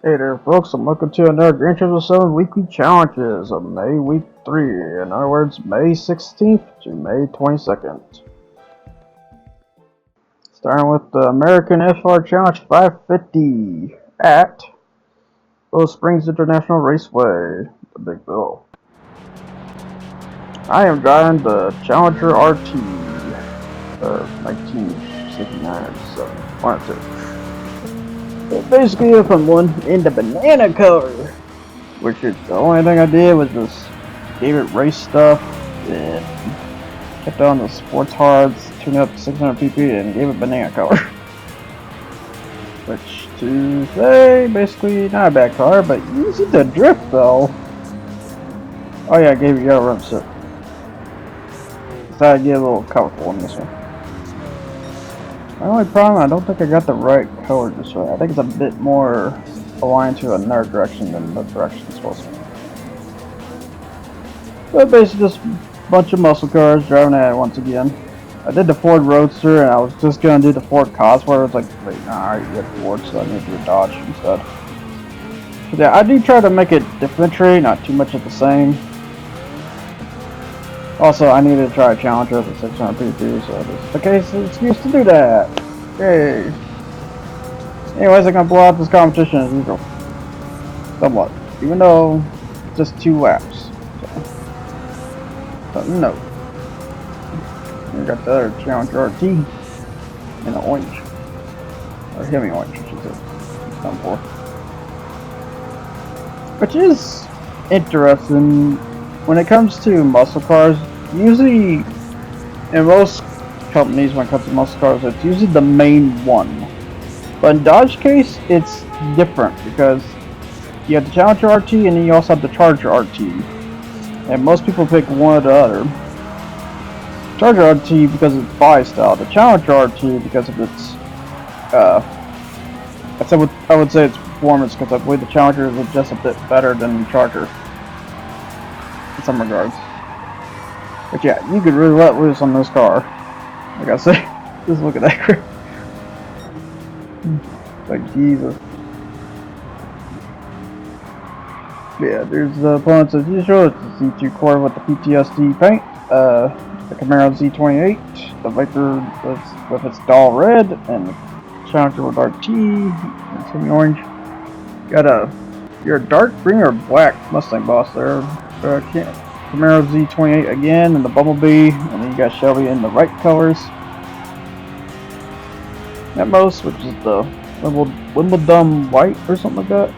Hey there folks, and welcome to another GT7 Weekly Challenges of May Week 3, in other words, May 16th to May 22nd. Starting with the American FR Challenge 550 at Willow Springs International Raceway, the Big Bill. I am driving the Challenger RT of 1969-7, 1 2. Basically, if I'm one in the banana color, which is the only thing I did was just gave it race stuff and kept on the sports hards, tuned up to 600 pp and gave it banana color. Which to say, basically not a bad car, but easy to drift though. Oh yeah, I gave it yellow rim set. Decided to get a little colorful in this one. My only problem, I don't think I got the right color this way. I think it's a bit more aligned to another direction than the direction it's supposed to be. But basically just a bunch of muscle cars driving at it once again. I did the Ford Roadster and I was just going to do the Ford Cosworth. It's like, wait, nah, I already did Ford, so I need to do a Dodge instead. But yeah, I do try to make it differentiate, not too much of the same. Also, I needed to try a Challenger at 600 pp, so this is the case excuse to do that. Yay! Anyways, I'm gonna blow out this competition as usual. Somewhat. Even though it's just 2 laps. So no. We got the other Challenger RT in the orange. Or heavy orange, I should say. It's done for. Which is interesting. When it comes to muscle cars, usually in most companies when it comes to muscle cars, it's usually the main one. But in Dodge case, it's different because you have the Challenger RT and then you also have the Charger RT. And most people pick one or the other. Charger RT because it's body style, the Challenger RT because of its, I would say its performance, because I believe the Challenger is just a bit better than the Charger. In some regards. But yeah, you could really let loose on this car. Like I say, just look at that crap. Like Jesus. Yeah, there's the opponents as usual. It's the Z2 Core with the PTSD paint, the Camaro Z28, the Viper with its dull red, and the Challenger with RT, and semi-orange. You're a dark green or black Mustang boss there. Camaro Z28 again, and the Bumblebee, and then you got Shelby in the right colors. Atmos, which is the Wimbledon white or something like that.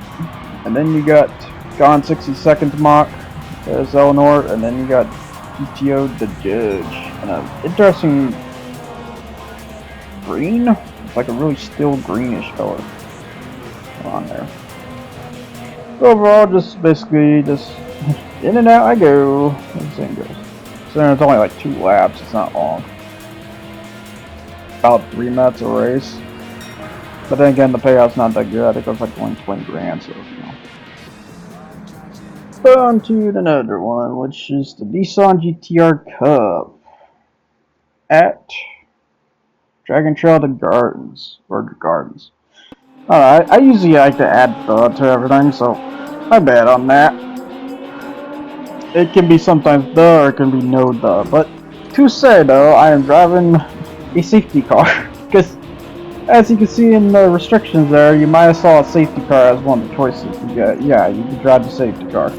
And then you got Gone 60 Seconds Mock, there's Eleanor, and then you got GTO the Judge. And an interesting green? It's like a really still greenish color on there. Overall, just basically just in and out I go. As the same goes. So it's only like 2 laps. It's not long. About 3 minutes a race. But then again, the payout's not that good. I think it was like only 20 grand. So you know. On to another one, which is the Nissan GTR Cup at Dragon Trail to Gardens or Gardens. Alright, I usually like to add the to everything, so my bad on that. It can be sometimes the or it can be no the, but to say though, I am driving a safety car because as you can see in the restrictions there, you might have saw a safety car as one of the choices. You can drive the safety car.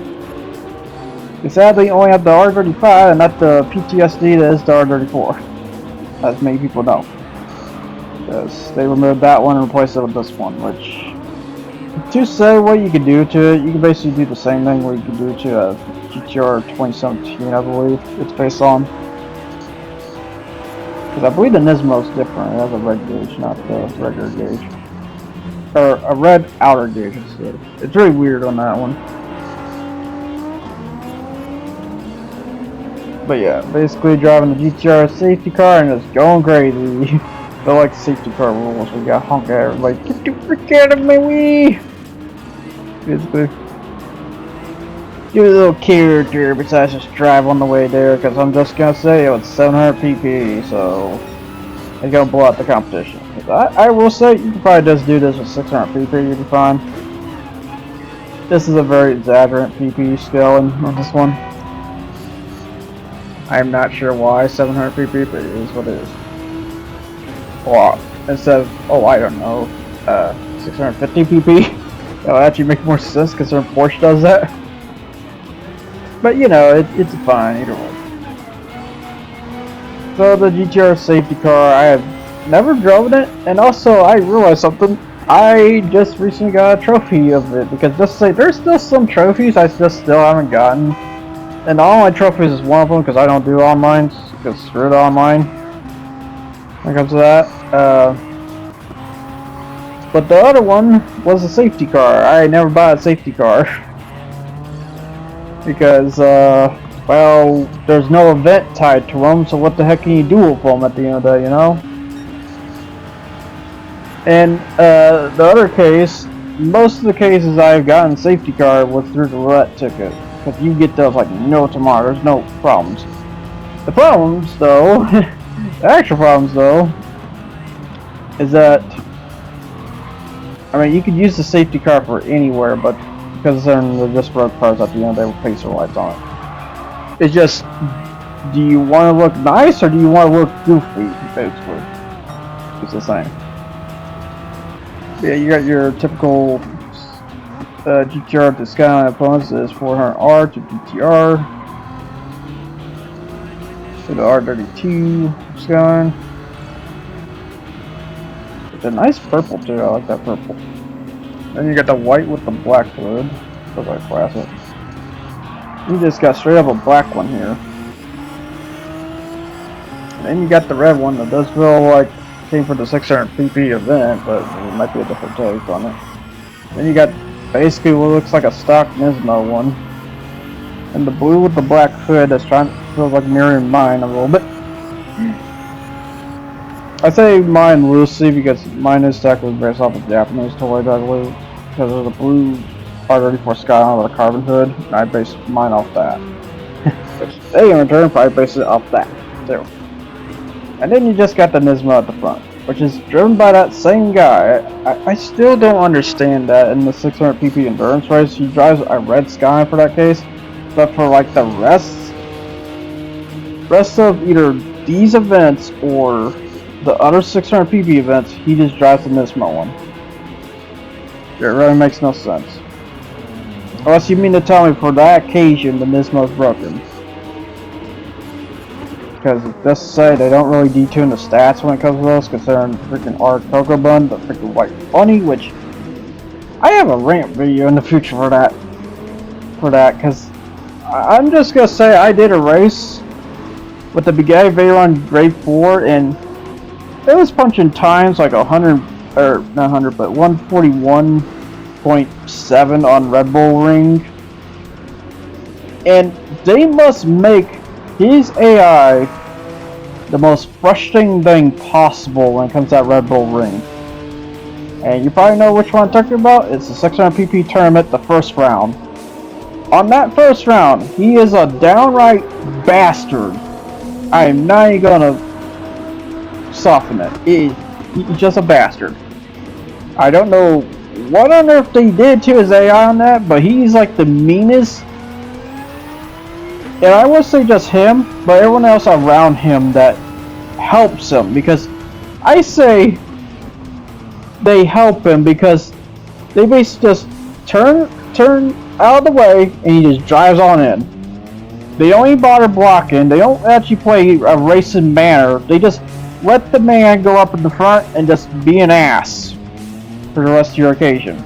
You sadly only have the R35 and not the PTSD that is the R34, as many people know. Because they removed that one and replaced it with this one, which, to say what you can do to it, you can basically do the same thing what you can do to a GTR 2017, I believe it's based on. Because I believe the Nismo is different, it has a red gauge, not the regular gauge. Or a red outer gauge instead. It's really weird on that one. But yeah, basically driving the GTR safety car and just going crazy. They're like safety car rules. We got honk at everybody. Get the frick out of my way! Basically. Give it a little character besides just drive on the way there, because I'm just gonna say it was 700 pp, so it's gonna blow out the competition. I will say you can probably just do this with 600 pp, you'll be fine. This is a very exaggerant PP scaling on this one. I'm not sure why 700 PP, but it is what it is. Well, instead of, oh, I don't know, 650 PP, that'll actually make more sense considering Porsche does that. But you know, it's fine either way. So the GTR safety car, I have never driven it, and also I realized something. I just recently got a trophy of it, because just to say, there's still some trophies I just still haven't gotten. And the online trophies is one of them, because I don't do online, because screw the online when it comes to that. But the other one was a safety car. I never bought a safety car. Because, well, there's no event tied to them, so what the heck can you do with them at the end of the day, you know? And the other case, most of the cases I've gotten safety car was through the roulette ticket. Because you get those like no tomorrow, there's no problems. The problems, though, the actual problems, though, is that, I mean, you could use the safety car for anywhere, but because they're just road cars at the end, they will pacer lights on it. It's just, do you want to look nice or do you want to look goofy, basically? It's the same. Yeah, you got your typical GTR discount opponents is 400R to GTR. To the R32 discount. It's a nice purple too, I like that purple. Then you got the white with the black hood. Looks like classic. You just got straight up a black one here. And then you got the red one that does feel like came for the 600 PP event, but it might be a different take on it. Then you got basically what looks like a stock Nismo one. And the blue with the black hood that's feels like mirroring mine a little bit. I say mine loosely because mine is technically based off of Japanese toys, I believe. Because of the blue R34 Skyline with a carbon hood, and I based mine off that. Which they in return probably based it off that, too. And then you just got the Nismo at the front, which is driven by that same guy. I still don't understand that in the 600 PP endurance race. He drives a red Skyline for that case, but for like the rest of either these events or the other 600 PP events, he just drives the Nismo one. It really makes no sense. Unless you mean to tell me for that occasion the Nismo's broken. Because just to say, they don't really detune the stats when it comes to those, considering freaking R Cocoa Bun, the freaking White Bunny, which I have a rant video in the future for that. Because I'm just gonna say I did a race with the Bugatti Veyron Grade 4, and it was punching times like 100, or not 100, but 141.7 on Red Bull Ring. And they must make his AI the most frustrating thing possible when it comes to that Red Bull Ring. And you probably know which one I'm talking about. It's the 600 PP tournament, the first round. On that first round, he is a downright bastard. I am not even gonna soften it. He's just a bastard. I don't know what on earth they did to his AI on that, but he's like the meanest. And I would say just him, but everyone else around him that helps him, because I say they help him because they basically just turn out of the way and he just drives on in. They don't even bother blocking, they don't actually play a racing manner, they just let the man go up in the front and just be an ass for the rest of your occasion.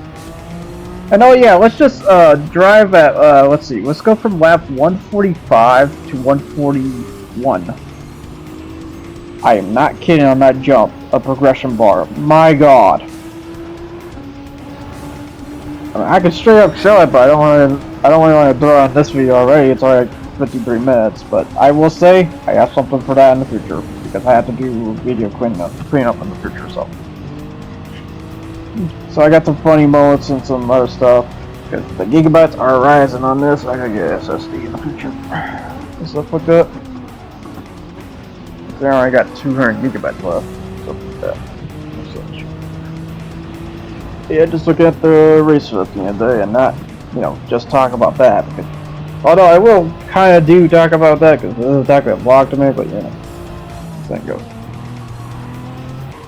And oh yeah, let's just drive at, let's see, let's go from lap 145 to 141. I am not kidding on that jump, a progression bar. My god. I mean, I can straight up show it, but I don't really want to throw on this video already. It's already like 53 minutes, but I will say I have something for that in the future because I have to do video cleanup in the future. So I got some funny moments and some other stuff. Because the gigabytes are rising on this, I gotta get SSD in the future. Does stuff like that. I only got 200 gigabytes left. Stuff like that. Yeah, just looking at the racer at the end of the day and not you know, just talk about that. Because, although I will kind of do talk about that because this is talking about vlog to me, but you know, thank you.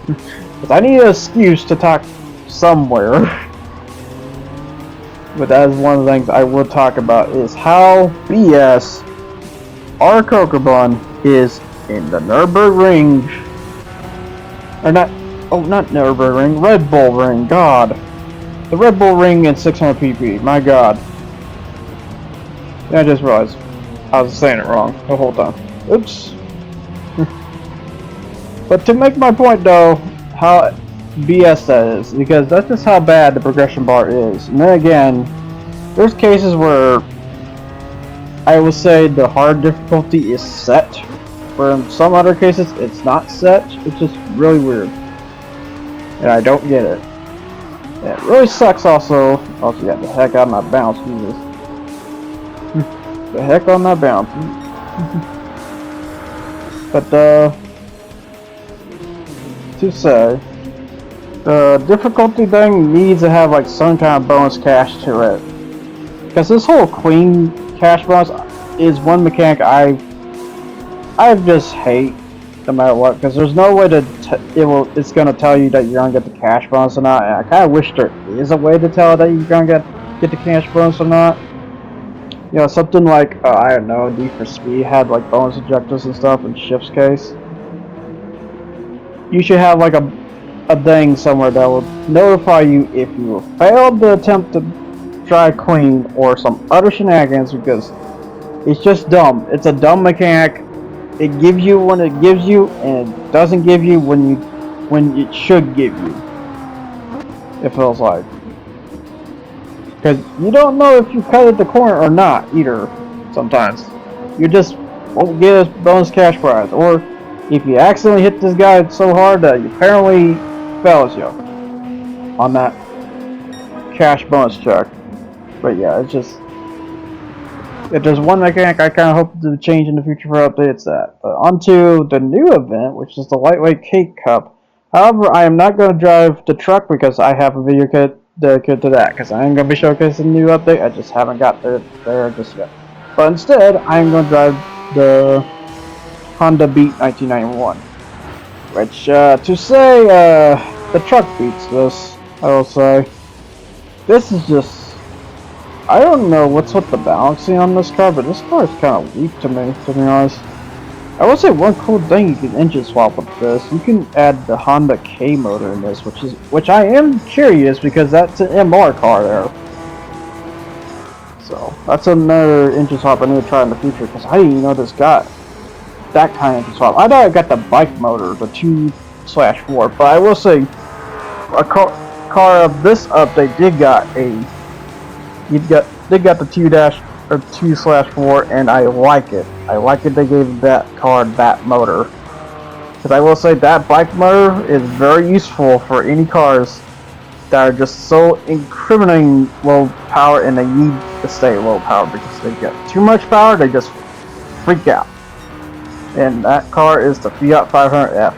Because I need an excuse to talk somewhere. But that is one of the things I will talk about is how BS our Kokobun is in the Nürburgring. Or not, oh, not Nürburgring, Red Bull Ring, God. The Red Bull Ring in 600 pp, my God. I just realized I was saying it wrong the whole time. Oops. But to make my point though, how BS that is, because that's just how bad the progression bar is. And then again, there's cases where I will say the hard difficulty is set, where in some other cases it's not set. It's just really weird, and I don't get it. And it really sucks. Also, yeah, the heck out of my bounce, Jesus. The heck on my bounce. But to say, the difficulty thing needs to have like some kind of bonus cash to it, because this whole Queen cash bonus is one mechanic I just hate no matter what, because there's no way to it's gonna tell you that you're gonna get the cash bonus or not. And I kind of wish there is a way to tell that you're gonna get the cash bonus or not. You know, something like I don't know, Need for Speed had like bonus objectives and stuff in Shift's case. You should have like a thing somewhere that will notify you if you failed to attempt to try Queen or some other shenanigans, because it's just dumb. It's a dumb mechanic. It gives you when it gives you, and it doesn't give you when it should give you. It feels like, because you don't know if you cut at the corner or not either. Sometimes you just won't get a bonus cash prize, or if you accidentally hit this guy so hard that you apparently fails you on that cash bonus check. But yeah, it's just, if there's one mechanic I kind of hope to change in the future for updates, that. But onto the new event, which is the lightweight cake cup. However, I am not going to drive the truck because I have a video kit dedicated to that, because I am going to be showcasing the new update. I just haven't got there just yet. But instead, I am going to drive the Honda Beat 1991, which to say the truck beats this, I will say. This is just, I don't know what's with the balancing on this car, but this car is kind of weak to me, to be honest. I will say one cool thing, you can engine swap with this. You can add the Honda K motor in this, which I am curious, because that's an MR car there. So that's another engine swap I need to try in the future, because I didn't even know this got that kind of engine swap. I thought I got the bike motor, the 2/4, but I will say a car of this update did got the 2/4, and I like it. I like it they gave that car that motor, because I will say that bike motor is very useful for any cars that are just so incriminating low power, and they need to stay low power, because they get too much power, they just freak out. And that car is the Fiat 500F,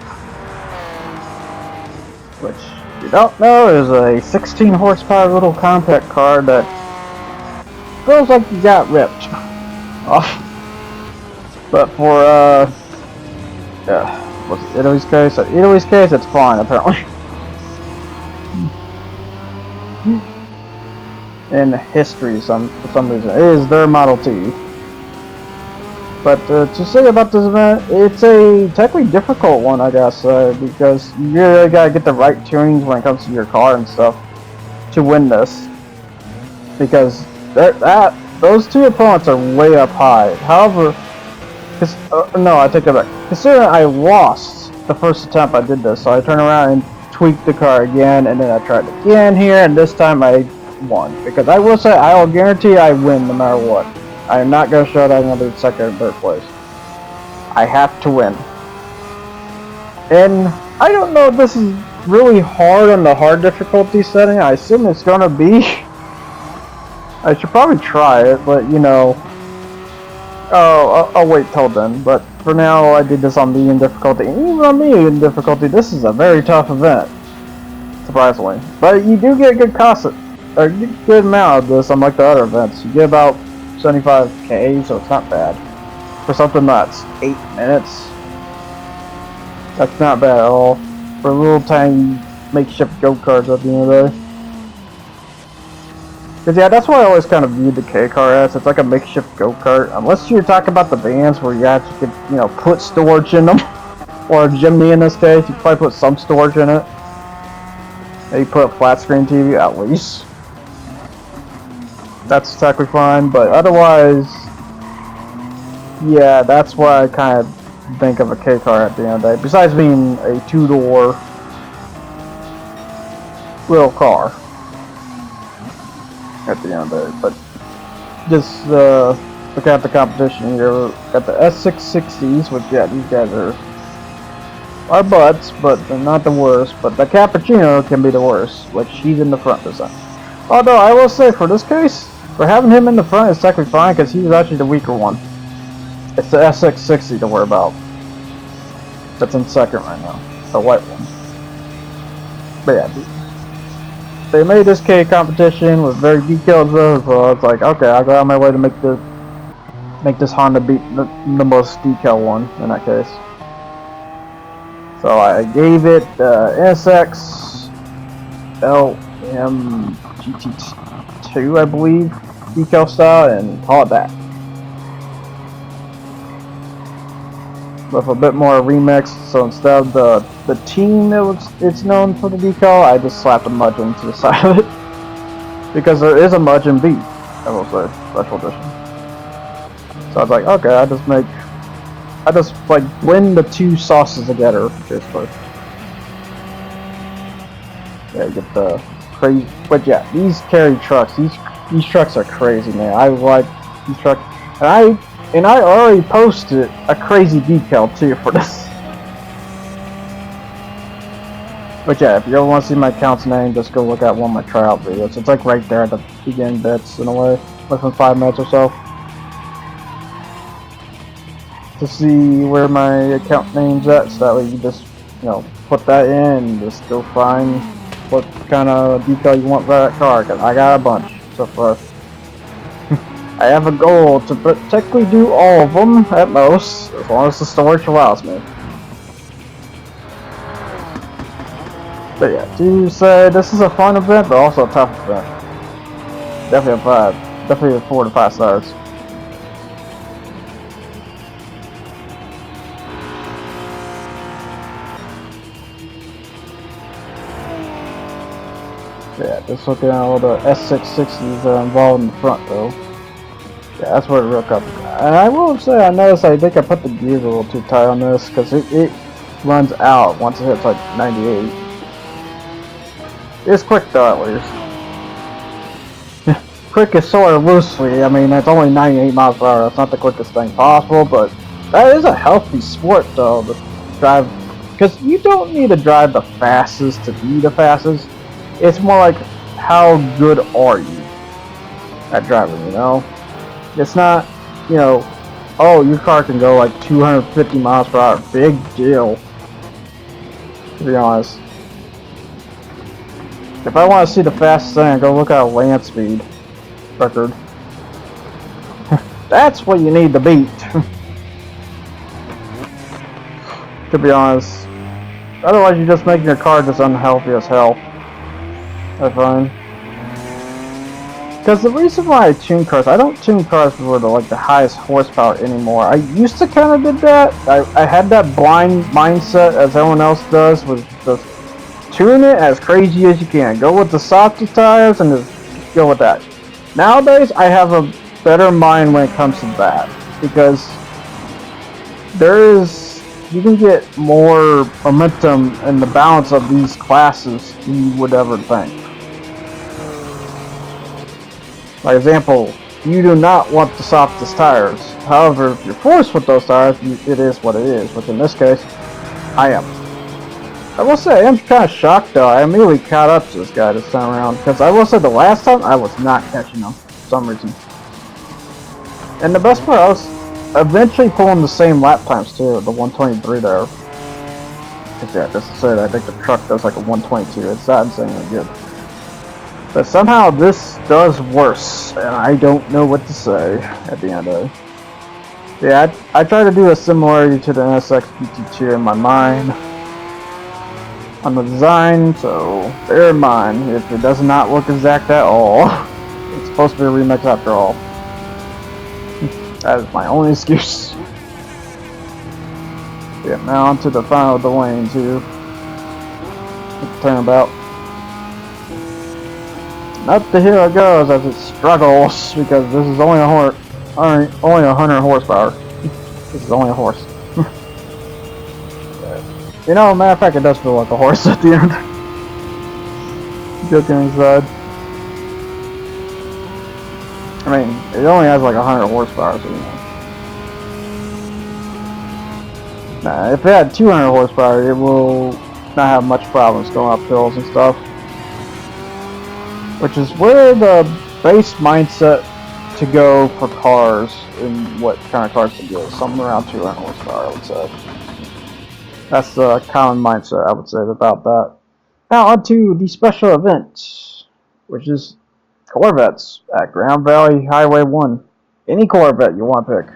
which, if you don't know, is a 16 horsepower little compact car that feels like you got ripped off. But for what's Italy's case? Italy's case, it's fine apparently. In history, for some reason, it is their Model T. But to say about this event, it's a technically difficult one, I guess, because you really gotta get the right tunings when it comes to your car and stuff to win this. Because those two opponents are way up high. However, no, I take that back. Considering I lost the first attempt I did this, so I turned around and tweaked the car again, and then I tried again here, and this time I won. Because I will say, I will guarantee I win no matter what. I am not going to show that I'm going to be second or third place. I have to win. And I don't know if this is really hard on the hard difficulty setting. I assume it's going to be. I should probably try it, but you know. Oh, I'll wait till then. But for now, I did this on medium difficulty. And even on medium difficulty, this is a very tough event. Surprisingly. But you do get good cost a good amount of this, unlike the other events. You get about 75k, so it's not bad. For something that's 8 minutes, that's not bad at all. For little tiny makeshift go-karts at the end of the day. Cause yeah, that's what I always kind of viewed the K car as. It's like a makeshift go-kart. Unless you're talking about the vans where you actually could, you know, put storage in them. Or a Jimny in this case, you probably put some storage in it. Maybe put a flat screen TV at least. That's technically fine, but otherwise, yeah, that's what I kind of think of a K car at the end of the day. Besides being a two-door little car at the end of the day, but just look at the competition here. Got the S660s, which yeah, these guys are butts, but they're not the worst. But the Cappuccino can be the worst, which he's in the front this time. Although I will say, for this case, for having him in the front is technically fine because he's actually the weaker one. It's the S660 to worry about. That's in second right now, the white one. But yeah, they made this K competition with very detailed zones, so it's like, okay, I'll go out of my way to make this Honda beat the most detailed one in that case. So I gave it NSX LM GT2, I believe, decal style, and call it that. With a bit more remix, so instead of the team it's known for the decal, I just slapped a Mudgeon to the side of it. Because there is a Mudgeon beat, I will say, special edition. So I was like, okay, I just like blend the two sauces together, basically. Yeah, you get the crazy, but yeah, these carry trucks, these trucks are crazy, man. I like these trucks, and I already posted a crazy decal too for this. But yeah, if you ever want to see my account's name, just go look at one of my tryout videos. It's like right there at the beginning bits, in a way, within 5 minutes or so. To see where my account name's at, so that way you just, you know, put that in and just go find what kind of decal you want for that car, because I got a bunch so far. I have a goal to technically do all of them at most, as long as the storage allows me. But yeah, to say this is a fun event, but also a tough event. Definitely a 5, definitely a 4 to 5 stars. Yeah, just looking at all the S660s that are involved in the front though. Yeah, that's where it real comes. And I will say, I noticed I think I put the gears a little too tight on this because it runs out once it hits like 98. It's quick though, at least. Quick is sort of loosely. I mean, it's only 98 miles per hour. That's not the quickest thing possible, but that is a healthy sport though to drive. Because you don't need to drive the fastest to be the fastest. It's more like, how good are you at driving, you know? It's not, you know, oh, your car can go like 250 miles per hour. Big deal, to be honest. If I want to see the fastest thing, I go look at a land speed record. That's what you need to beat. To be honest. Otherwise, you're just making your car just unhealthy as hell. I find. Because the reason why I tune cars, I don't tune cars for the highest horsepower anymore. I used to kind of did that. I had that blind mindset as everyone else does, with just tune it as crazy as you can. Go with the softest tires and just go with that. Nowadays, I have a better mind when it comes to that, because you can get more momentum in the balance of these classes than you would ever think. For example, you do not want the softest tires. However, if you're forced with those tires, it is what it is, which in this case, I am. I will say, I am kind of shocked though. I immediately caught up to this guy this time around, because I will say the last time, I was not catching him for some reason. And the best part, I was eventually pulling the same lap times too, the 123 there. Because yeah, just to say that, I think the truck does like a 122. It's not insanely good. But somehow this does worse, and I don't know what to say at the end of it. Yeah, I try to do a similarity to the NSX GT2 in my mind on the design, so bear in mind if it does not look exact at all. It's supposed to be a remix after all. That is my only excuse. Yeah, now onto the final of the lane too. Turnabout. Up the hill it goes as it struggles because this is only only 100 horsepower. This is only a horse. You know, matter of fact, it does feel like a horse at the end. Joking aside. I mean, it only has like 100 horsepower, so you know. Nah, if it had 200 horsepower, it will not have much problems going up hills and stuff. Which is where the base mindset to go for cars and what kind of cars to get. Something around 200 horsepower, I would say. That's the common mindset, I would say, about that. Now onto the special event, which is Corvettes at Grand Valley Highway 1. Any Corvette you want to pick.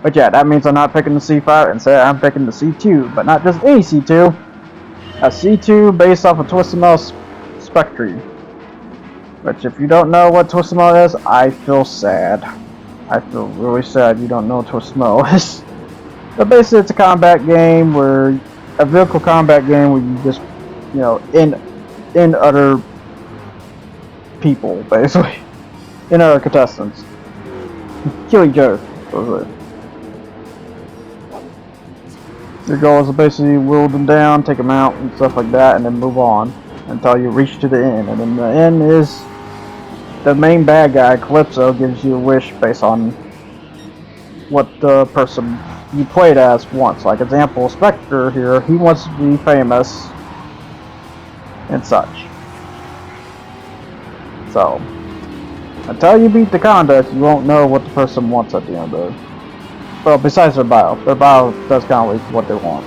But yeah, that means I'm not picking the C5, and say I'm picking the C2, but not just any C2. A C2 based off of Twisted Metal Spectre. Which, if you don't know what Twisted Metal is, I feel sad. I feel really sad you don't know what Twisted Metal is. But basically, it's a combat game where a vehicle combat game where you just, you know, in other people, basically, in other contestants, kill each other. Your goal is to basically wheel them down, take them out, and stuff like that, and then move on until you reach to the end. And then the end is the main bad guy, Calypso, gives you a wish based on what the person you played as wants. Like example, Spectre here, he wants to be famous and such. So, until you beat the contest, you won't know what the person wants at the end of it. Well, besides their bio does kind of leak what they want.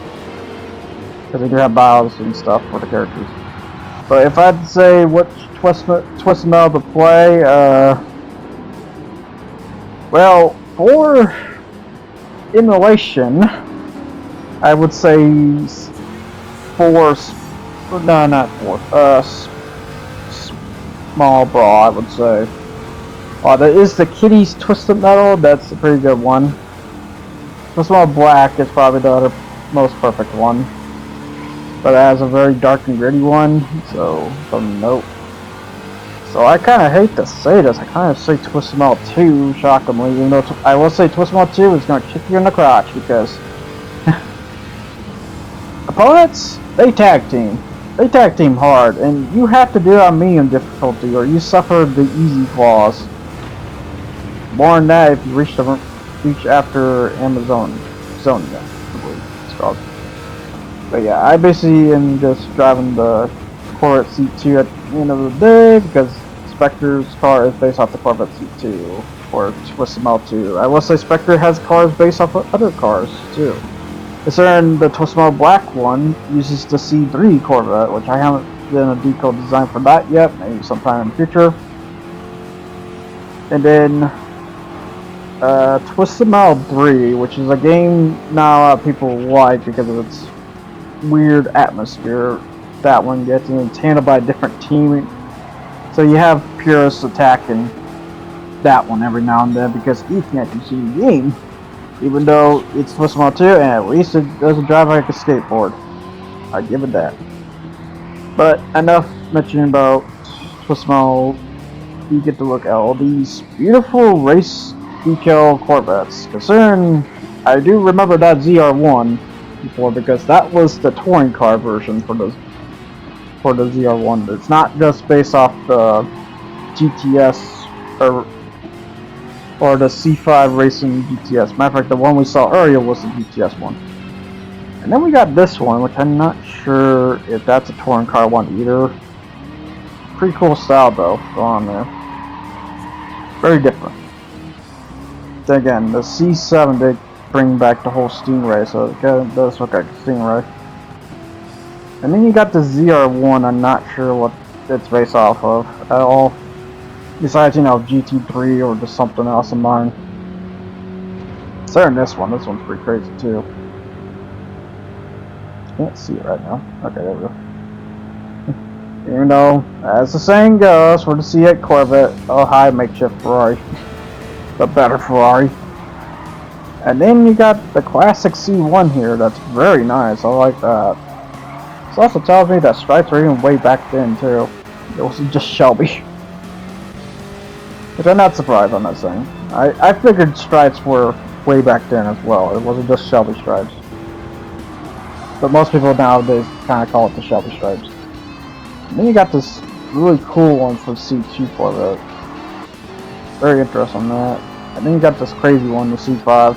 Because they do have bios and stuff for the characters. But if I had to say what Twisted Metal to play, well, for emulation, I would say Small Brawl, I would say. There is the Kitty's Twisted Metal, that's a pretty good one. Twisted Metal Black is probably the other most perfect one. But it has a very dark and gritty one, so note. So I kind of hate to say this, I kind of say Twisted Metal 2, shockingly, even though I will say Twisted Metal 2 is going to kick you in the crotch, because opponents, they tag team. They tag team hard, and you have to do it on medium difficulty, or you suffer the easy flaws. More than that if you reach after Amazonia, I believe it's called. But yeah, I basically am just driving the Corvette C2 at the end of the day, because Spectre's car is based off the Corvette C2, or Twisted Metal 2. I will say Spectre has cars based off of other cars, too. Concerning the Twisted Metal Black one uses the C3 Corvette, which I haven't done a decode design for that yet, maybe sometime in the future. And then Twisted Metal 3, which is a game not a lot of people like because of its weird atmosphere that one gets, and it's handled by a different team. So you have purists attacking that one every now and then because he can't consume the game. Even though it's Twisted Metal 2, and at least it doesn't drive like a skateboard. I give it that. But enough mentioning about Twisted Metal. You get to look at all these beautiful race decal Corvettes. Considering I do remember that ZR1 before, because that was the touring car version for the ZR1. It's not just based off the GTS or the C5 Racing GTS. Matter of fact, the one we saw earlier was the GTS one. And then we got this one, which I'm not sure if that's a touring car one either. Pretty cool style though, going on there. Very different. Then again, the C7 did bring back the whole Stingray, so it does look like a Stingray. And then you got the ZR1, I'm not sure what it's based off of at all. Besides, you know, GT3 or just something else of mine. So in this one's pretty crazy too. Can't see it right now. Okay, there we go. You know, as the saying goes, for the C8 Corvette, oh hi, makeshift Ferrari. The better Ferrari. And then you got the classic C1 here, that's very nice, I like that. This also tells me that stripes were even way back then too. It wasn't just Shelby. Which I'm not surprised, I'm not saying. I figured stripes were way back then as well, it wasn't just Shelby stripes. But most people nowadays kind of call it the Shelby stripes. And then you got this really cool one for C2 Corvette. Very interesting on that. And then you got this crazy one, the C5.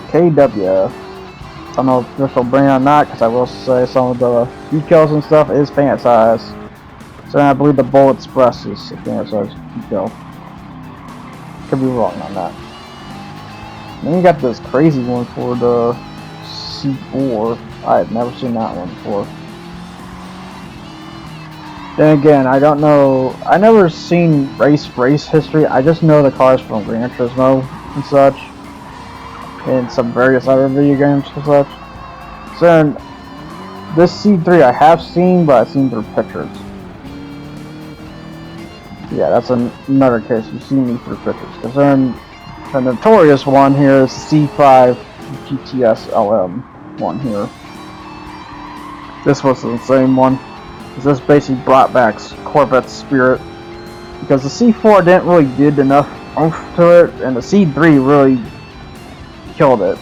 KW. I don't know if this will bring or not, because I will say some of the decals and stuff is fan size. So I believe the Bull Express is a fan size decal. Could be wrong on that. And then you got this crazy one for the C4. I had never seen that one before. Then again, I don't know. I never seen race history. I just know the cars from Gran Turismo and such, and some various other video games and such. So this C3 I have seen, but I've seen through pictures. Yeah, that's another case. You've seen me through pictures. Because then the notorious one here is C5 GTS LM one here. This was the same one. This basically brought back Corvette's spirit, because the C4 didn't really get enough oomph to it, and the C3 really killed it,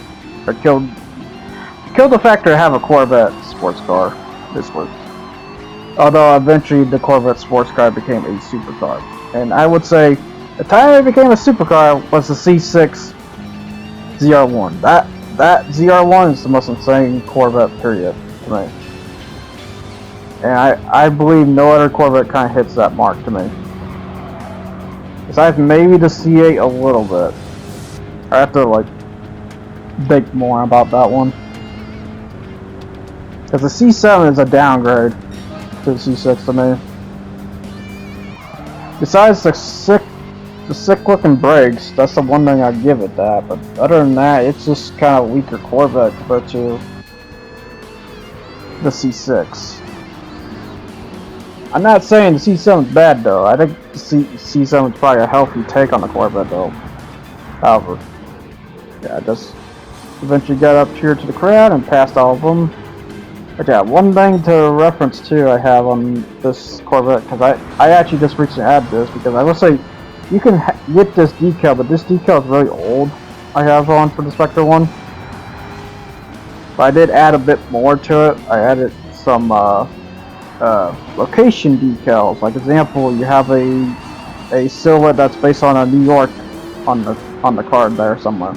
or killed the factor to have a Corvette sports car. This was, although eventually the Corvette sports car became a supercar, and I would say the time it became a supercar was the C6 ZR1. That ZR1 is the most insane Corvette period to me. And I believe no other Corvette kind of hits that mark to me. Besides maybe the C8 a little bit. I have to like think more about that one. Because the C7 is a downgrade to the C6 to me. Besides the sick looking brakes, that's the one thing I'd give it that. But other than that, it's just kind of a weaker Corvette compared to the C6. I'm not saying the C7 is bad though. I think the C7 is probably a healthy take on the Corvette though. However, yeah, I just eventually got up here to the crowd and passed all of them. But yeah, one thing to reference too I have on this Corvette, because I actually just recently added this, because I will say you can get this decal, but this decal is really old. I have on for the Spectre one. But I did add a bit more to it. I added some location decals. Like example, you have a silhouette that's based on a New York on the card there somewhere.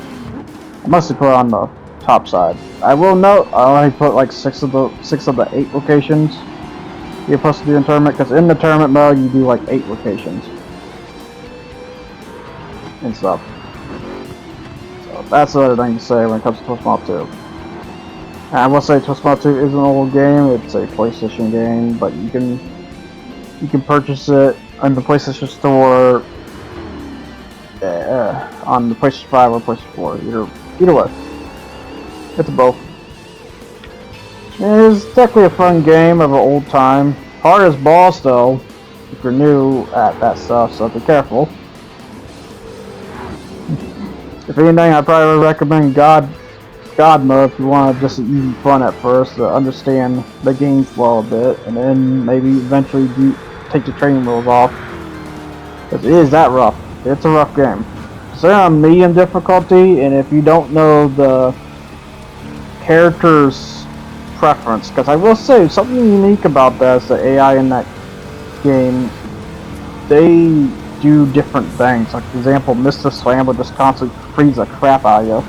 I must have put it on the top side. I will note I only put like 6 of the 8 locations you're supposed to do in tournament, because in the tournament mode you do like 8 locations and stuff. So that's the other thing to say when it comes to Twistmall 2. And I will say Twistmall 2 is an old game. It's a PlayStation game, but you can purchase it on the PlayStation Store on the PlayStation 5 or PlayStation 4. Either way, it's both. It's definitely a fun game of an old time. Hard as balls though, if you're new at that stuff, so be careful. If anything, I probably would recommend God mode if you want just easy fun at first to understand the game flow a bit, and then maybe eventually take the training wheels off. Because it is that rough. It's a rough game. So they're on medium difficulty, and if you don't know the character's preference, because I will say something unique about that is the AI in that game. They do different things. Like for example, Mr. Slam will just constantly freeze the crap out of you,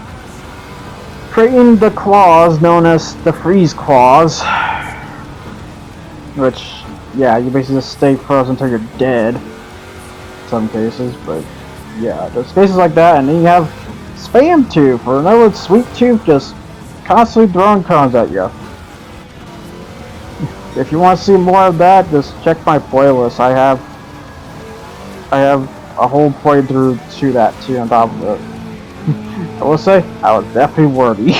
creating the claws known as the freeze claws, which, yeah, you basically just stay frozen until you're dead in some cases. But yeah, there's cases like that. And then you have Spam Tooth, or another Sweet Tooth, just constantly throwing cones at you. If you want to see more of that, just check my playlist. I have a whole playthrough to that too on top of it. I will say, I was definitely worthy.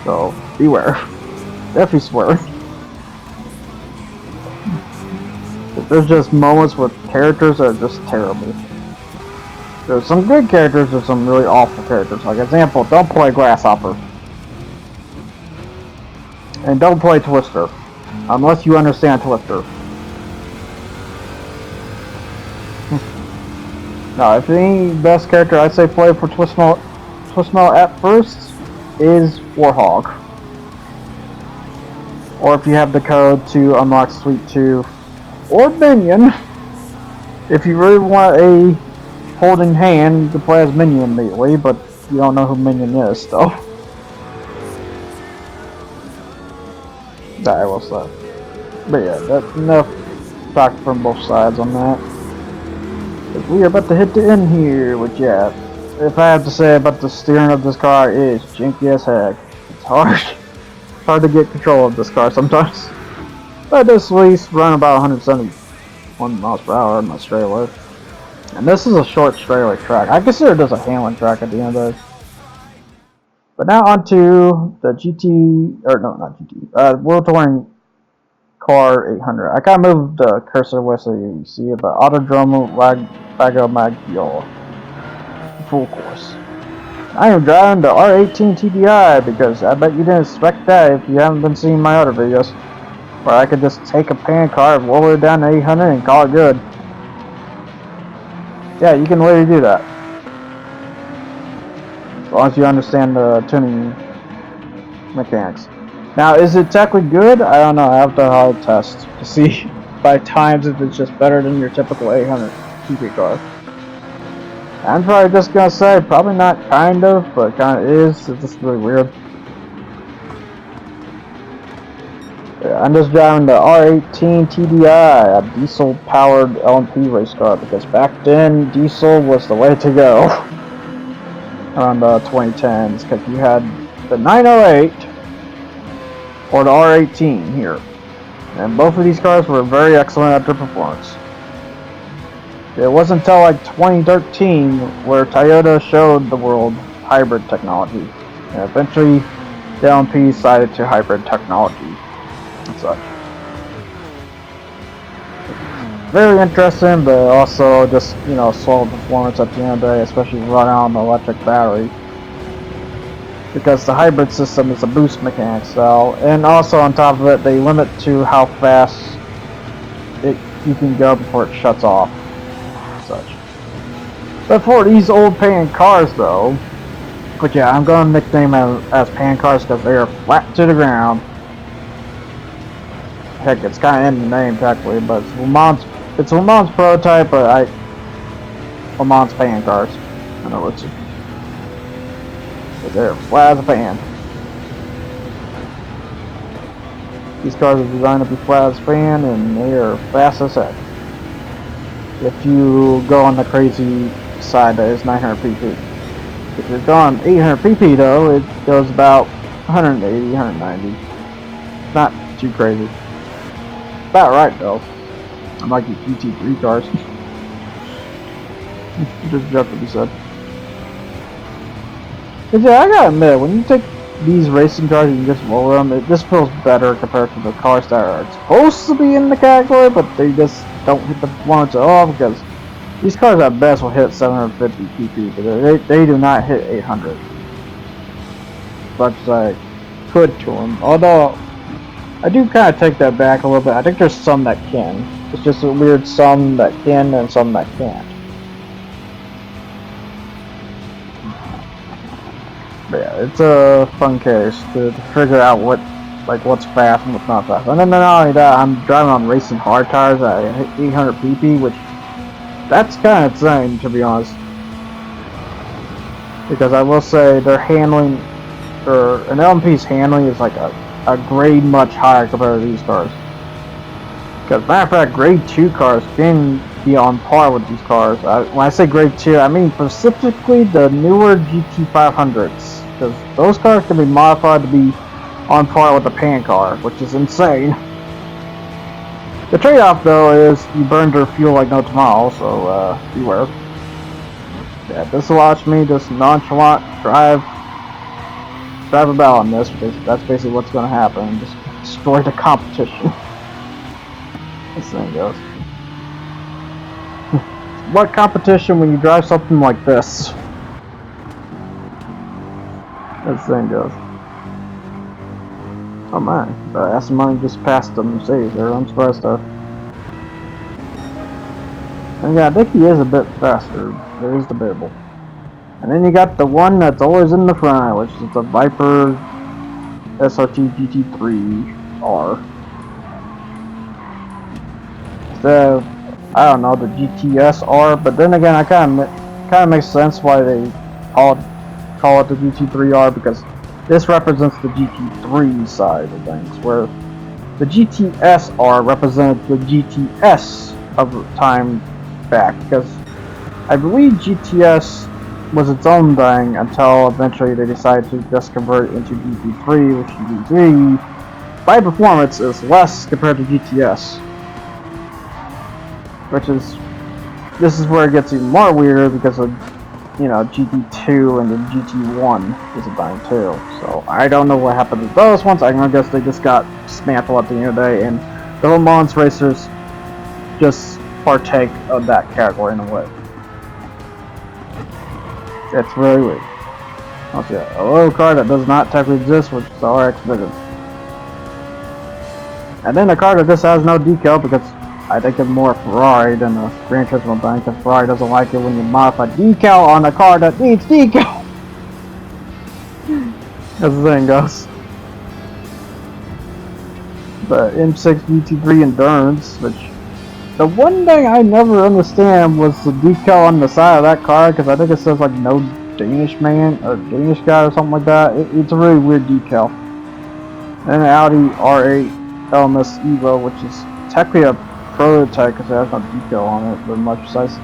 So, beware. Definitely swear. There's just moments with characters that are just terrible. There's some good characters, there's some really awful characters. Like example, don't play Grasshopper. And don't play Twister. Unless you understand Twister. Now, if the best character I'd say play for Twistmo at first is Warhog. Or if you have the code to unlock Sweet Tooth or Minion, if you really want a holding hand, you can play as Minion immediately, but you don't know who Minion is, though. That I will say. But yeah, that's enough talk from both sides on that. But we are about to hit the end here, which yeah, if I have to say about the steering of this car, it is janky as heck. It's hard to get control of this car sometimes. But this at least run about 171 miles per hour in my straightaway. And this is a short straightaway track. I consider this a handling track at the end of this. But now onto the World Touring Car 800. I kind of moved the cursor away so you see it, but Autodromo Lago Maggiore. Full course. I am driving the R18 TDI because I bet you didn't expect that if you haven't been seeing my other videos. Where I could just take a pan car, roll it down to 800 and call it good. Yeah, you can literally do that. As long as you understand the tuning mechanics. Now, is it technically good? I don't know. I have to hard test to see by times if it's just better than your typical 800 TP car. I'm probably just gonna say probably not kind of, but kind of is. It's just really weird. Yeah, I'm just driving the R18 TDI, a diesel-powered LMP race car, because back then diesel was the way to go around the 2010s, because you had the 908 or the R18 here, and both of these cars were very excellent at their performance. It wasn't until like 2013 where Toyota showed the world hybrid technology, and eventually the LMP decided to hybrid technology and such. Very interesting, but also just, you know, slow performance at the end of the day, especially running on the electric battery. Because the hybrid system is a boost mechanic style, and also on top of it, they limit to how fast you can go before it shuts off. Such. But for these old pan cars, though, but yeah, I'm going to nickname them as pan cars because they are flat to the ground. Heck, it's kind of in the name technically, but it's Le Mans prototype, but Le Mans pan cars. I know it's. But they're flat as a pan. These cars are designed to be flat as a pan, and they are fast as heck. If you go on the crazy side that is 900 pp. If you're going 800 pp though, it goes about 180, 190. Not too crazy. About right though. Unlike the GT3 cars. Just joke to be said. But yeah, I gotta admit, when you take these racing cars and you just lower them, it just feels better compared to the cars that are supposed to be in the category, but they just don't hit the performance at all, because these cars at best will hit 750 pp, but they do not hit 800. But I could to them. Although, I do kind of take that back a little bit. I think there's some that can. It's just a weird some that can and some that can't. But yeah, it's a fun case to figure out what's fast and what's not fast. And then not only that, I'm driving on racing hard tires at 800 pp, which that's kind of insane, to be honest. Because I will say their handling, or an LMP's handling, is like a grade much higher compared to these cars. Because matter of fact, grade 2 cars can be on par with these cars. When I say grade 2, I mean specifically the newer GT500s. Because those cars can be modified to be on par with the pan car, which is insane. The trade-off though is you burn their fuel like no tomorrow, so beware. Yeah, this allows me just nonchalant drive about on this because that's basically what's going to happen. Just destroy the competition. This thing goes. What competition when you drive something like this? This thing goes. Oh my, Aston Martin just passed the Mercedes there. I'm surprised though. And yeah, I think he is a bit faster. There is debatable. And then you got the one that's always in the front, which is the Viper SRT GT3R. The I don't know, the GTSR, but then again, I kind of makes sense why they call it the GT3R because this represents the GT3 side of things, where the GTSR represents the GTS of time back, because I believe GTS was its own thing until eventually they decided to just convert it into GT3, which GT3 by performance is less compared to GTS, which is this is where it gets even more weird because of GT2 and then GT1 is a thing too. So I don't know what happened to those ones. I guess they just got dismantled at the end of the day, and the Le Mans racers just partake of that category in a way. It's really weird. Let's see, a little car that does not technically exist, which is the RX Vision. And then a car that just has no decal because I think it's more Ferrari than a Gran Turismo thing, because Ferrari doesn't like it when you modify decal on a car that needs decal. As the thing goes. The M6 GT3 Endurance, which the one thing I never understand was the decal on the side of that car, because I think it says like no Danish man or Danish guy or something like that. It's a really weird decal. And an Audi R8 LMS Evo, which is technically a prototype because it has no decal on it, but much besides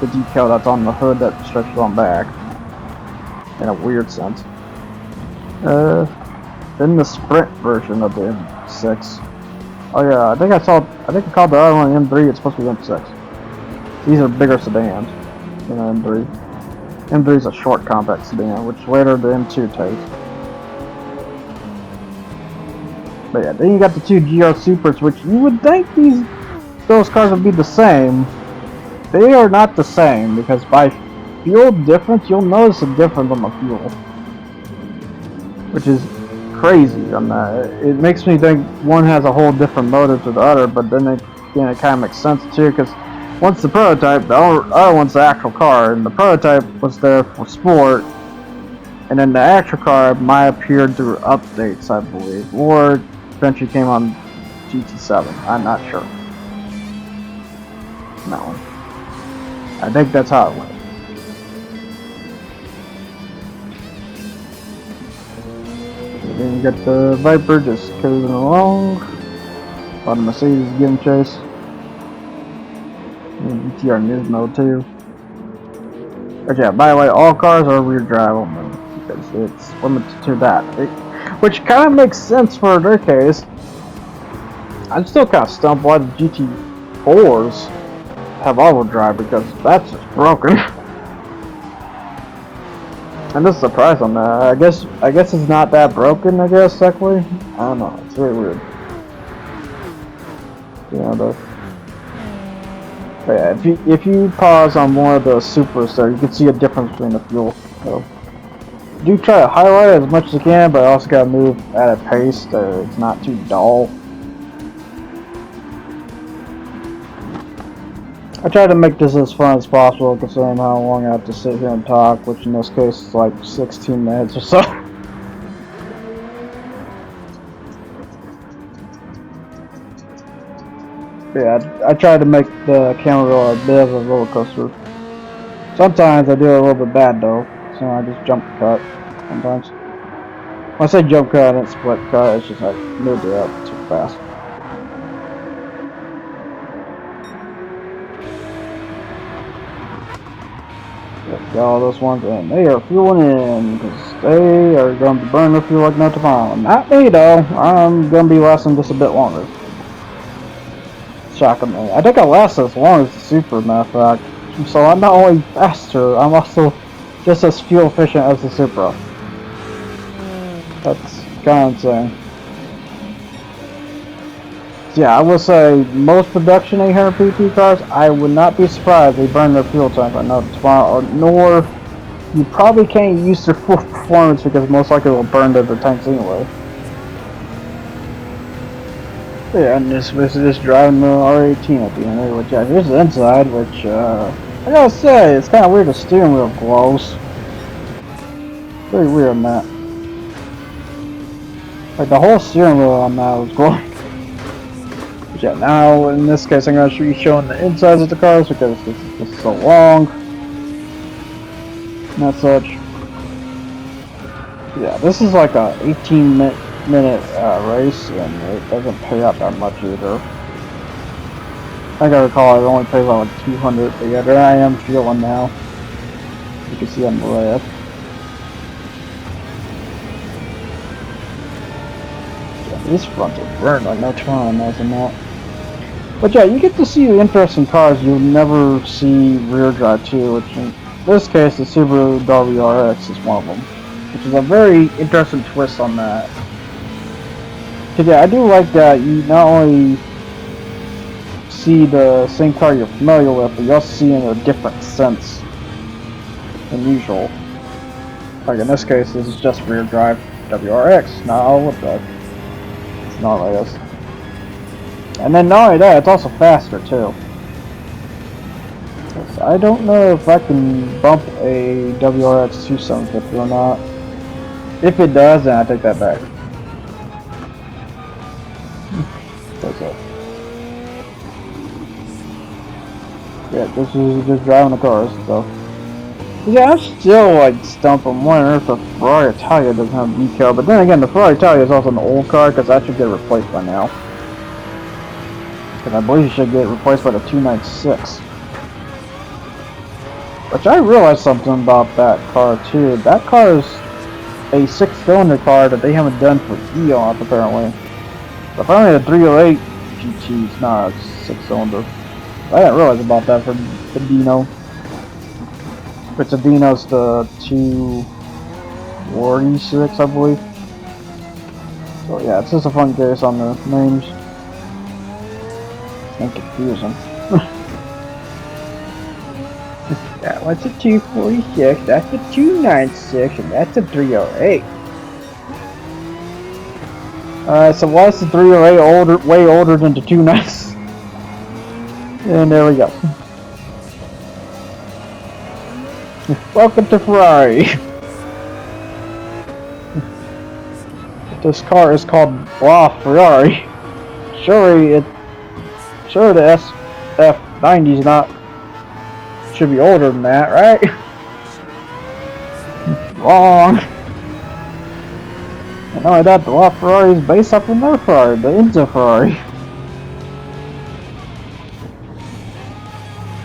the decal that's on the hood that stretches on back in a weird sense. Then the Sprint version of the M6. Oh yeah, I think I called the other one M3. It's supposed to be M6. These are bigger sedans than M3. M3 is a short compact sedan, which later the M2 takes. But yeah, then you got the two GR Supers, which you would think those cars would be the same. They are not the same because by fuel difference, you'll notice a difference on the fuel, which is crazy on that. It makes me think one has a whole different motor to the other, but then it kind of makes sense too, because once the prototype, the other one's the actual car, and the prototype was there for sport, and then the actual car might appear through updates, I believe, or eventually came on GT7. I'm not sure. No, I think that's how it went. Then you got the Viper just cruising along. A lot of Mercedes giving chase. And GTR Nismo too. But yeah, by the way, all cars are rear drive only because it's limited to that. Which kind of makes sense for their case. I'm still kind of stumped why the GT4s have all-wheel drive because that's just broken. I'm just surprised on that. I guess it's not that broken. I guess technically. I don't know. It's very weird. But yeah, if you pause on one of the Supers there, you can see a difference between the fuel. So do try to highlight it as much as you can, but also gotta move at a pace that it's not too dull. I try to make this as fun as possible, considering how long I have to sit here and talk, which in this case is like 16 minutes or so. Yeah, I try to make the camera roll a bit of a roller coaster. Sometimes I do it a little bit bad though, so I just jump cut sometimes. When I say jump cut, it's split cut, it's just like moved it up too fast. Got all those ones, and they are fueling in because they are going to burn their fuel like no tomorrow. Not me though. I'm going to be lasting just a bit longer. shockingly. I think I last as long as the Super, matter of fact. So I'm not only faster, I'm also just as fuel efficient as the Supra. That's kind of insane. So yeah, I will say most production 800 pp cars, I would not be surprised they burn their fuel tank right now tomorrow, nor you probably can't use their full performance because most likely will burn their tanks anyway. Yeah, and this is just driving the R18 at the end there, which yeah, here's the inside, which I gotta say, it's kind of weird the steering wheel glows. Very weird on that. Like the whole steering wheel on that was glowing. But yeah, now in this case I'm gonna be showing the insides of the cars because this is just so long. And such. Yeah, this is like a 18-minute race, and it doesn't pay out that much either. I gotta recall it only pays out like 200, but yeah, there I am fueling now. You can see on the left. Yeah, these fronts are burned like no tomorrow, imagine that. But yeah, you get to see the interesting cars you'll never see rear drive too, which in this case the Subaru WRX is one of them. Which is a very interesting twist on that. Cause yeah, I do like that you not only see the same car you're familiar with, but you also see it in a different sense than usual. Like in this case, this is just rear drive WRX, not all wheel drive. It's not like this. And then not only that, it's also faster too. So I don't know if I can bump a WRX 2750 or not. If it does, then I take that back. That's it. Yeah, this is just driving the cars, so. Yeah, I'm still like stumped on wondering if the Ferrari Italia doesn't have a decal, but then again, the Ferrari Italia is also an old car because that should get replaced by now. Because I believe it should get replaced by the 296. Which I realized something about that car too. That car is a 6-cylinder car that they haven't done for eons apparently. So apparently the 308 GT is not a 6-cylinder. I didn't realize about that for the Dino. But the Dino's the 246, I believe. So yeah, it's just a fun case on the names. And confusing. That one's a 246, that's a 296, and that's a 308. Alright, so why is the 308 way older than the 296? And there we go. Welcome to Ferrari. This car is called La Ferrari. Sure the SF90's not should be older than that, right? Wrong. And not only that, the La Ferrari is based off of another Ferrari, the Enzo Ferrari.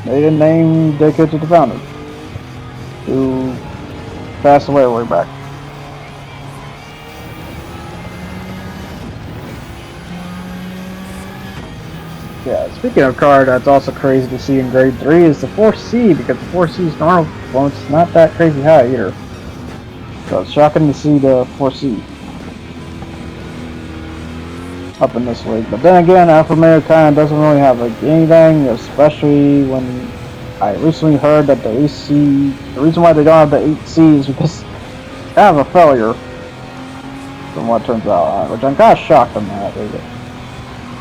They didn't name dedicated to the founder, who passed away way back. Yeah, speaking of car that's also crazy to see in grade 3 is the 4C, because the 4C's normal performance is not that crazy high either. So it's shocking to see the 4C up in this league. But then again, Alfa Romeo kind of doesn't really have like anything, especially when I recently heard that the AC, the reason why they don't have the 8C is because they have a failure, from what turns out, which I'm kind of shocked on that.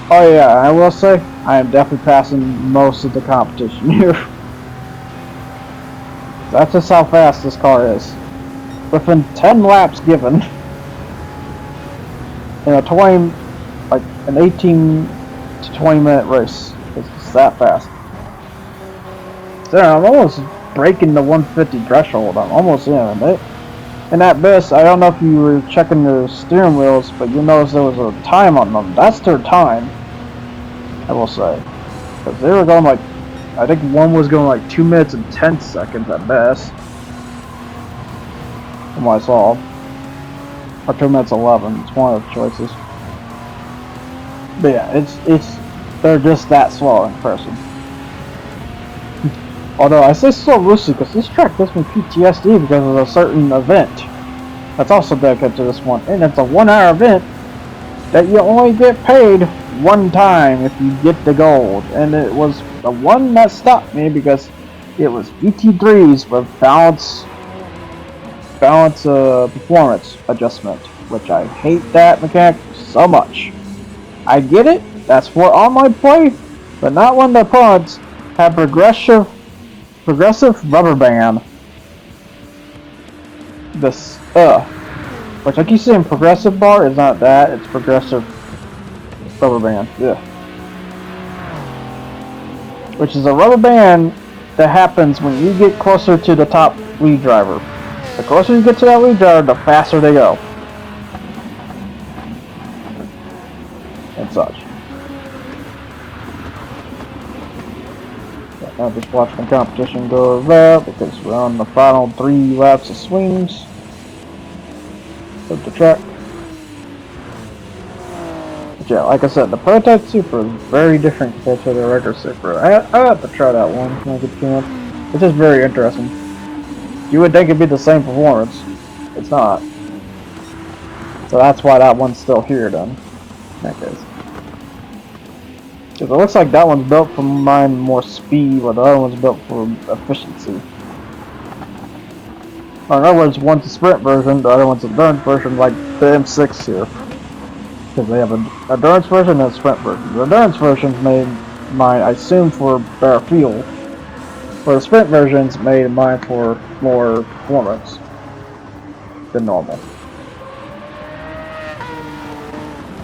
Oh yeah, I will say, I am definitely passing most of the competition here. That's just how fast this car is. Within 10 laps given, in a 20, like an 18 to 20 minute race, it's just that fast. So I'm almost breaking the 150 threshold. I'm almost in it. And at best, I don't know if you were checking the steering wheels, but you notice there was a time on them. That's their time, I will say. Because they were going like, I think one was going like 2 minutes and 10 seconds at best. From what I saw. Or 2 minutes 11, it's one of the choices. But yeah, it's they're just that slow in person. Although I say slow loosely because this track gives me PTSD because of a certain event that's also dedicated to this one, and it's a 1 hour event that you only get paid one time if you get the gold, and it was the one that stopped me because it was GT3s with balance performance adjustment, which I hate that mechanic so much. I get it, that's for online play, but not when the opponents have progressive rubber band. This which I keep saying progressive bar is not that, it's progressive rubber band. Yeah. Which is a rubber band that happens when you get closer to the top lead driver. The closer you get to that lead driver, the faster they go. And such. I'll just watch the competition go over because we're on the final 3 laps of swings of the track. But yeah, like I said, the prototype Supra is very different compared to the regular Supra. I have to try that one when I get a chance. It's just very interesting. You would think it'd be the same performance. It's not. So that's why that one's still here then. In that case. Because it looks like that one's built for mine more speed, while the other one's built for efficiency. Or in other words, one's a sprint version, the other one's an endurance version, like the M6 here. Because they have an endurance version and a sprint version. The endurance version's made mine, I assume, for better fuel. For the sprint version's made mine for more performance than normal.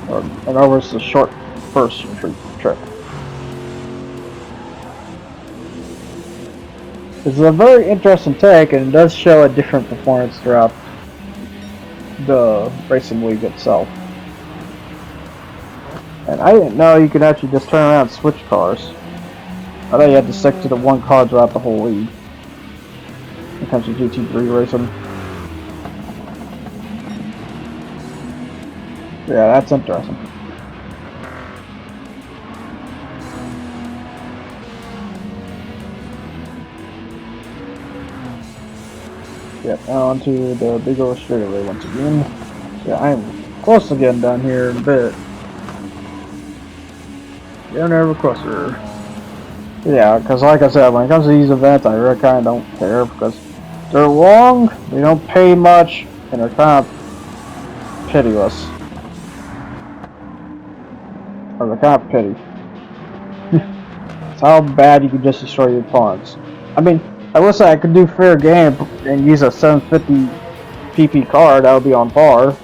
Or in other words, the short first trip. It's a very interesting take, and it does show a different performance throughout the racing league itself. And I didn't know you could actually just turn around and switch cars. I thought you had to stick to the one car throughout the whole league. When it comes to GT3 racing. Yeah, that's interesting. Yep, now onto the big old straightaway once again. Yeah, I'm close to getting down here in a bit. Getting ever closer. Yeah, because like I said, when it comes to these events, I really kind of don't care because they're long, they don't pay much, and they're kind of pitiless. Or they're kind of pity. It's how bad you can just destroy your opponents. I mean, I will say I could do fair game and use a 750 PP car, that would be on par.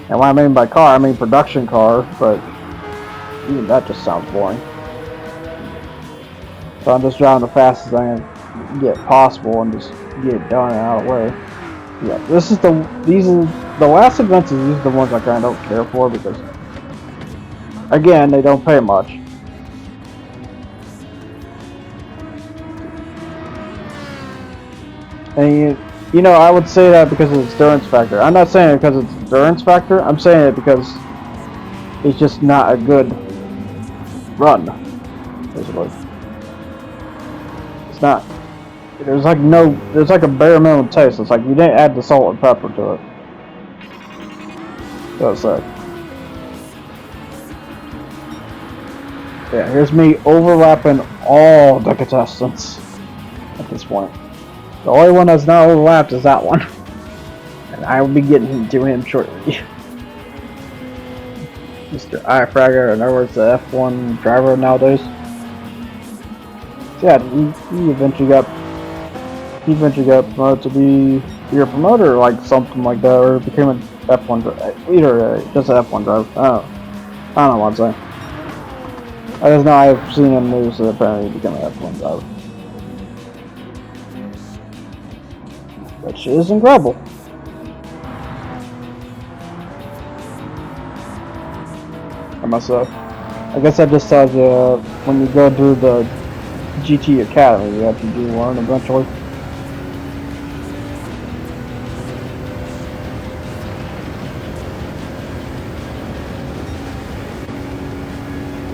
And what I mean by car, I mean production car, but even that just sounds boring. So I'm just driving the fastest I can get possible and just get it done and out of the way. Yeah, these are the last events, these are the ones I kinda don't care for because again, they don't pay much. And you know, I would say that because of its endurance factor. I'm not saying it because of its endurance factor. I'm saying it because it's just not a good run. Basically, it's not. There's like a bare minimum taste. It's like you didn't add the salt and pepper to it. That's it. Yeah, here's me overlapping all the contestants at this point. The only one that's not overlapped is that one. And I will be getting to him shortly. Mr. Fragger, in other words, the F1 driver nowadays. So yeah, he eventually got promoted to be either promoter or like something like that, or became an F1 driver. Either just an F1 driver. I don't know what I'm saying. I just know I've seen him news that apparently he became an F1 driver. Which is incredible. I myself. I guess that just tells you when you go through the GT Academy, you actually do learn eventually.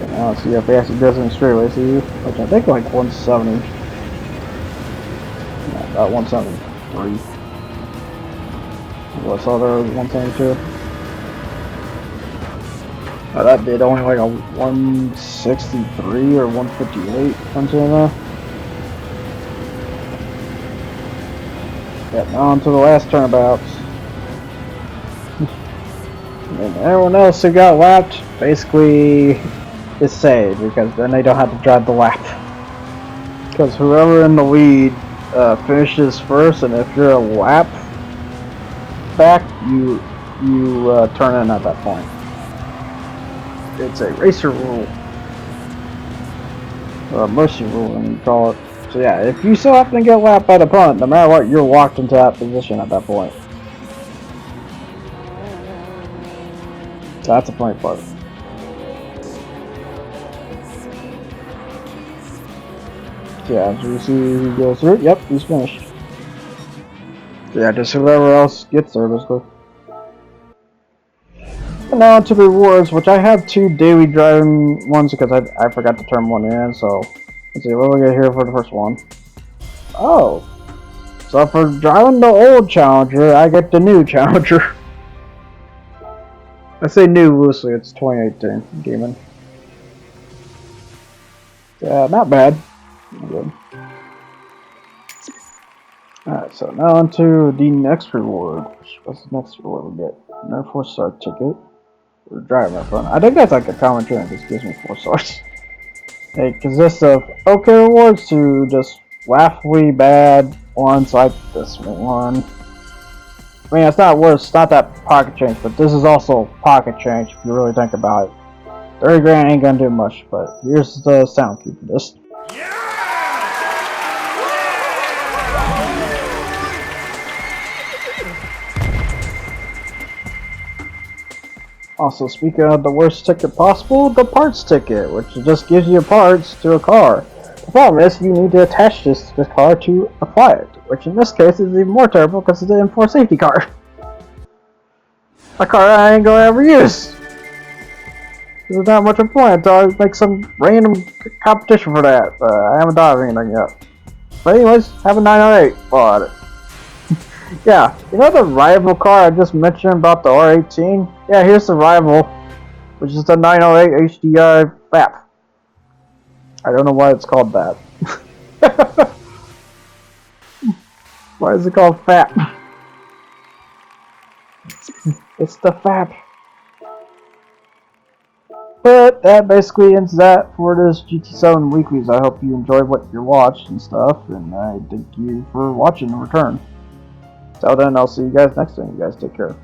And See if he actually does it in straightaway, see, which I think like 170. Yeah, about 173. What's other 172? Oh, that did only like a 163 or 158, something like that. Yeah, on to the last turnabouts. And everyone else who got lapped basically is saved because then they don't have to drive the lap. Because whoever in the lead finishes first, and if you're a lap back, you turn in at that point. It's a racer rule, or a mercy rule, and you call it. So yeah, if you still happen to get lapped by the opponent, no matter what, you're locked into that position at that point. So that's the funny part. So yeah, as you see who goes through, yep, he's finished. So yeah, just whoever else gets there, basically. And now to the rewards, which I have 2 daily driving ones because I forgot to turn one in, so let's see, what do we get here for the first one? Oh, so for driving the old Challenger, I get the new Challenger. I say new loosely, it's 2018 gaming. Yeah, not bad. Not good. Alright, so now onto the next reward. What's the next reward we get? Another 4-star ticket. For driving my phone. I think that's like a common trend, this gives me 4 stars. It consists of okay rewards to just laughably bad ones like this one. I mean, it's not worse, it's not that pocket change, but this is also pocket change if you really think about it. 30 grand ain't gonna do much, but here's the sound cue for this. Also, speaking of the worst ticket possible, the parts ticket, which just gives you parts to a car. The problem is you need to attach this to the car to apply it, which in this case is even more terrible because it's an M4 safety car. A car I ain't gonna ever use. There's not much of a point until I make some random competition for that, but I haven't thought of anything yet. But anyways, have a 908 while at it. Yeah, you know the rival car I just mentioned about the R18? Yeah, here's the rival, which is the 908 HDI FAP. I don't know why it's called that. Why is it called FAP? It's the FAP. But that basically ends that for this GT7 Weeklies. I hope you enjoyed what you watched and stuff, and I thank you for watching in return. Till then, I'll see you guys next time. You guys take care.